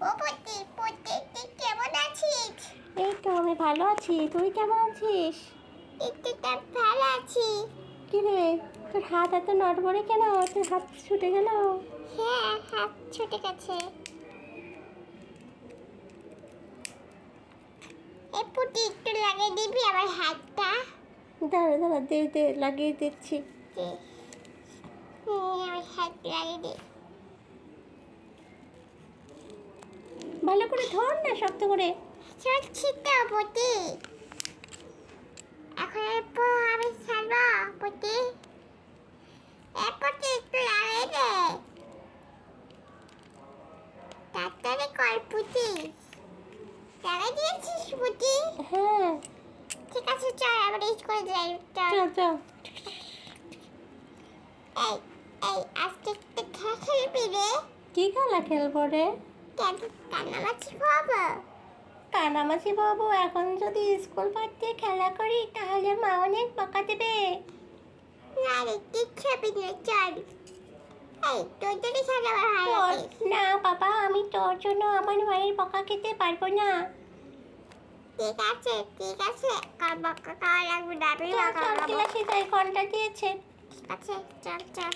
ও পুটি পুটি তুই কেমন আছিস? এই তো আমি ভালো আছি, তুই কেমন আছিস? একটু ভালো আছি। কি রে, তোর হাত এত নড়বড়ে কেন? তোর হাত ছুটে গেল? হ্যাঁ, হাত ছুটে গেছে। এ পুটি একটু লাগিয়ে দিবি আমার হাতটা? দাঁড়া দাঁড়া, দে দে, লাগিয়ে দিচ্ছি। দে। আমার হাত লাগিয়ে দে। ভালো করে ধর না, শক্ত করে। চলছি তো পুটি। এখন আমি ছাড়বো পুটি। এ পুটি একটু লাগিয়ে দে। তাড়াতাড়ি কর পুটি। লাগিয়ে দিয়েছিস পুটি? হ্যাঁ, ঠিক আছে, চল আবার স্কুলে যাই। চল। চল চল। এই এই আজকে একটা খেলবি রে? কি খেলা খেলবো রে? কান্নামাছি বাবা। কানামাছি বাবু, এখন যদি স্কুল বাদ দিয়ে খেলা করি তাহলে মা অনেক বকা দেবে। না রে, কিচ্ছু হবে না, চল। এই তোর যদি খেলা ভালো লাগে। না বাবা, আমি তোর জন্য আমার মায়ের বকা খেতে পারবো না। ঠিক আছে ঠিক আছে, কার বকা খাওয়া লাগবে না, আমি চল বকা চল, খাবো। ক্লাসে যাই, ঘন্টা দিয়েছে। ঠিক আছে, চল চল।